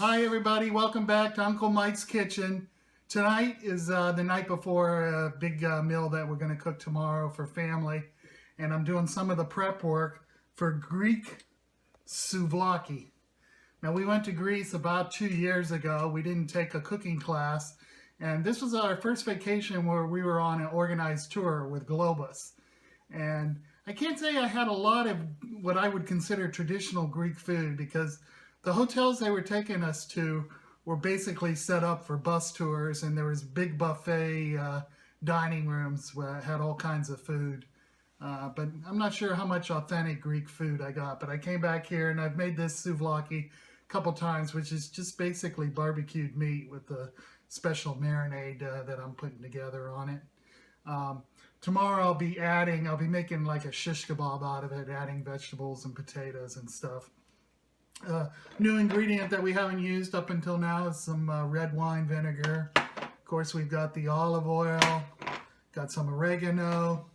Hi everybody, welcome back to Uncle Mike's Kitchen. Tonight is the night before a big meal that we're going to cook tomorrow for family. And I'm doing some of the prep work for Greek souvlaki. Now we went to Greece about 2 years ago. We didn't take a cooking class. And this was our first vacation where we were on an organized tour with Globus. And I can't say I had a lot of what I would consider traditional Greek food because the hotels they were taking us to were basically set up for bus tours, and there was big buffet dining rooms where I had all kinds of food. But I'm not sure how much authentic Greek food I got, but I came back here and I've made this souvlaki a couple times, which is just basically barbecued meat with a special marinade that I'm putting together on it. Tomorrow I'll be making like a shish kebab out of it, adding vegetables and potatoes and stuff. New ingredient that we haven't used up until now is some red wine vinegar. Of course, we've got the olive oil, got some oregano,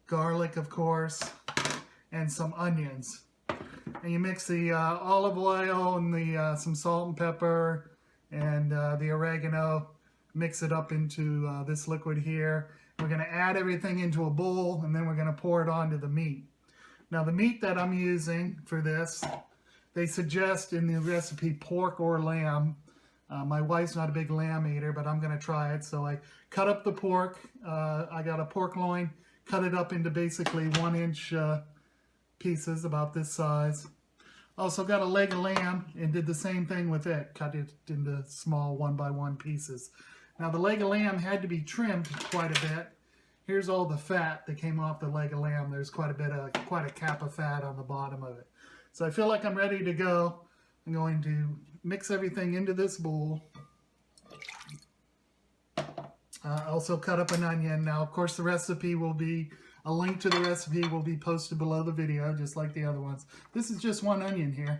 garlic, of course, and some onions. And you mix the olive oil and the some salt and pepper and the oregano, mix it up into this liquid here. We're going to add everything into a bowl, and then we're going to pour it onto the meat. Now, the meat that I'm using for this, they suggest in the recipe pork or lamb. My wife's not a big lamb eater, but I'm going to try it. So I cut up the pork. I got a pork loin, cut it up into basically 1-inch pieces about this size. Also got a leg of lamb and did the same thing with it. Cut it into small 1-by-1 pieces. Now the leg of lamb had to be trimmed quite a bit. Here's all the fat that came off the leg of lamb. There's quite a cap of fat on the bottom of it. So I feel like I'm ready to go. I'm going to mix everything into this bowl. Also cut up an onion. Now, of course, the recipe will be, a link to the recipe will be posted below the video, just like the other ones. This is just one onion here.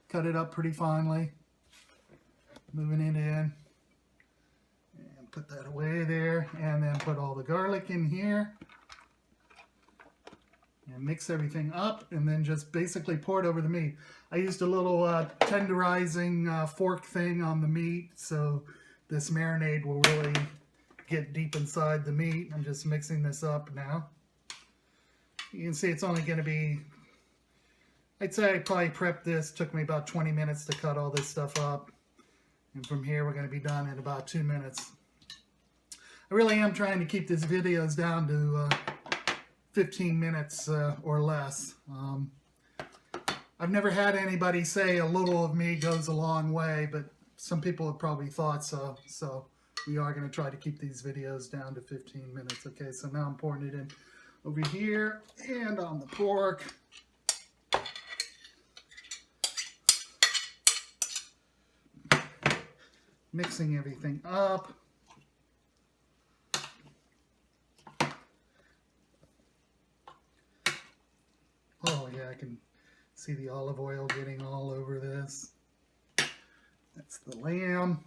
Cut it up pretty finely. Moving it in. And put that away there. And then put all the garlic in here. And mix everything up, and then just basically pour it over the meat. I used a little tenderizing fork thing on the meat, so this marinade will really get deep inside the meat. I'm just mixing this up now. You can see it's only going to be, I'd say I probably prepped this, took me about 20 minutes to cut all this stuff up. And from here we're going to be done in about 2 minutes. I really am trying to keep these videos down to 15 minutes or less. I've never had anybody say a little of me goes a long way, but some people have probably thought so. So we are going to try to keep these videos down to 15 minutes. Okay, so now I'm pouring it in over here and on the pork. Mixing everything up. Oh yeah, I can see the olive oil getting all over this. That's the lamb.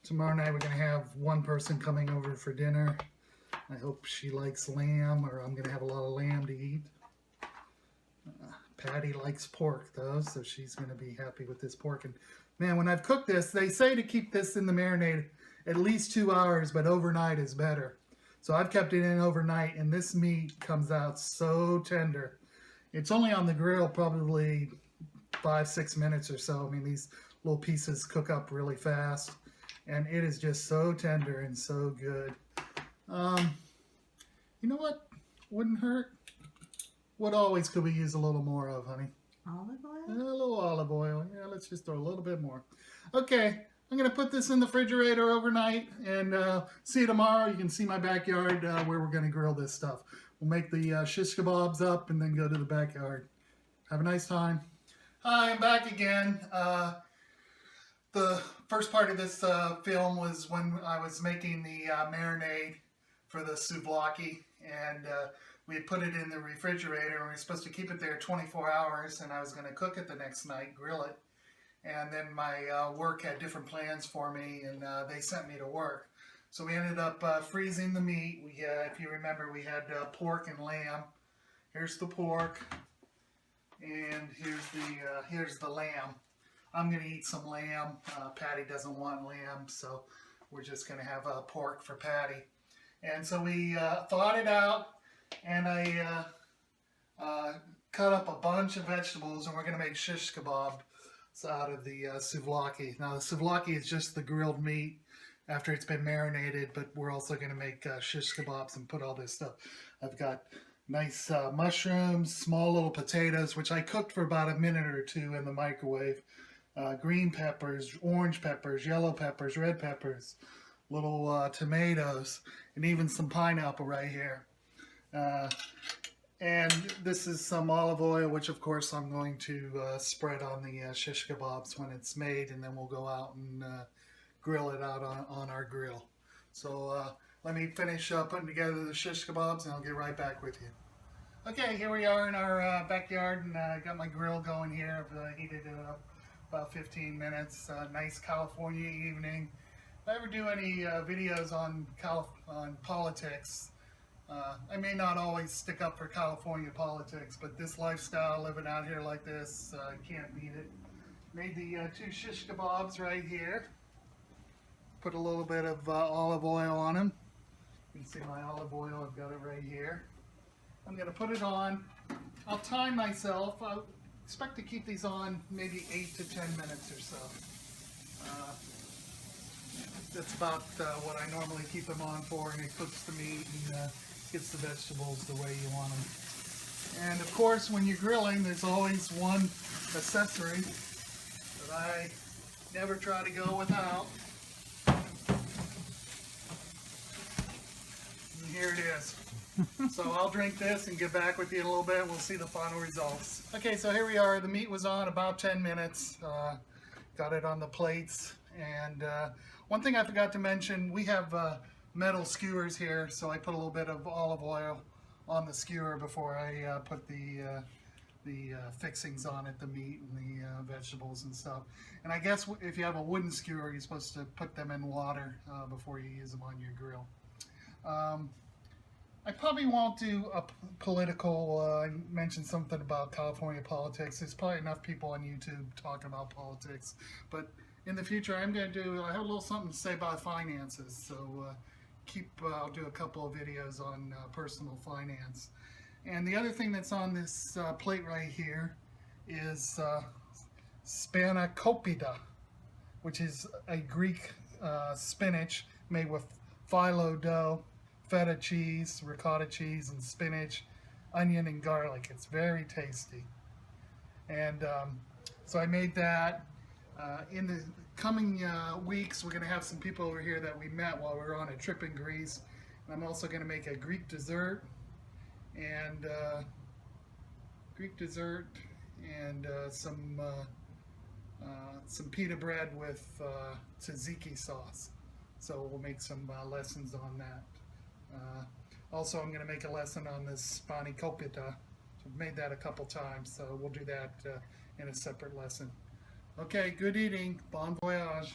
Tomorrow night we're going to have one person coming over for dinner. I hope she likes lamb, or I'm going to have a lot of lamb to eat. Patty likes pork though, so she's going to be happy with this pork. And man, when I've cooked this, they say to keep this in the marinade at least 2 hours, but overnight is better. So I've kept it in overnight, and this meat comes out so tender. It's only on the grill probably 5-6 minutes or so. I mean, these little pieces cook up really fast, and it is just so tender and so good. You know what wouldn't hurt? What always could we use a little more of, honey? Olive oil? A little olive oil. Yeah, let's just throw a little bit more. Okay. I'm going to put this in the refrigerator overnight and see you tomorrow. You can see my backyard where we're going to grill this stuff. We'll make the shish kebabs up and then go to the backyard. Have a nice time. Hi, I'm back again. The first part of this film was when I was making the marinade for the souvlaki, and we had put it in the refrigerator, and we were supposed to keep it there 24 hours, and I was going to cook it the next night, grill it. And then my work had different plans for me, and they sent me to work. So we ended up freezing the meat. We, if you remember, we had pork and lamb. Here's the pork, and here's the lamb. I'm going to eat some lamb. Patty doesn't want lamb, so we're just going to have pork for Patty. And so we thawed it out, and I cut up a bunch of vegetables, and we're going to make shish kebab out of the souvlaki. Now the souvlaki is just the grilled meat after it's been marinated, but we're also going to make shish kebabs and put all this stuff. I've got nice mushrooms, small little potatoes, which I cooked for about a minute or two in the microwave, green peppers, orange peppers, yellow peppers, red peppers, little tomatoes, and even some pineapple right here. And this is some olive oil, which of course I'm going to spread on the shish kebabs when it's made, and then we'll go out and grill it out on our grill. So let me finish putting together the shish kebabs, and I'll get right back with you. Okay, here we are in our backyard, and I got my grill going here. I've heated it up about 15 minutes. Nice California evening. If I ever do any videos on politics, I may not always stick up for California politics, but this lifestyle, living out here like this, can't beat it. Made the 2 shish kebabs right here. Put a little bit of olive oil on them. You can see my olive oil, I've got it right here. I'm going to put it on. I'll time myself. I expect to keep these on maybe 8 to 10 minutes or so. That's about what I normally keep them on for, and it cooks the meat and gets the vegetables the way you want them. And of course, when you're grilling, there's always one accessory that I never try to go without. And here it is. So I'll drink this and get back with you in a little bit. We'll see the final results. Okay, so here we are. The meat was on about 10 minutes. Got it on the plates. And one thing I forgot to mention, we have metal skewers here, so I put a little bit of olive oil on the skewer before I put the fixings on it, the meat and the vegetables and stuff. And I guess if you have a wooden skewer, you're supposed to put them in water before you use them on your grill. I probably won't do a political, I mentioned something about California politics. There's probably enough people on YouTube talking about politics, but in the future I have a little something to say about finances, so I'll do a couple of videos on personal finance. And the other thing that's on this plate right here is spanakopita, which is a Greek spinach made with phyllo dough, feta cheese, ricotta cheese, and spinach, onion, and garlic. It's very tasty. And so I made that. In the coming weeks, we're going to have some people over here that we met while we were on a trip in Greece. And I'm also going to make a Greek dessert and some pita bread with tzatziki sauce. So we'll make some lessons on that. Also, I'm going to make a lesson on this spanakopita. I've made that a couple times, so we'll do that in a separate lesson. Okay, good eating. Bon voyage.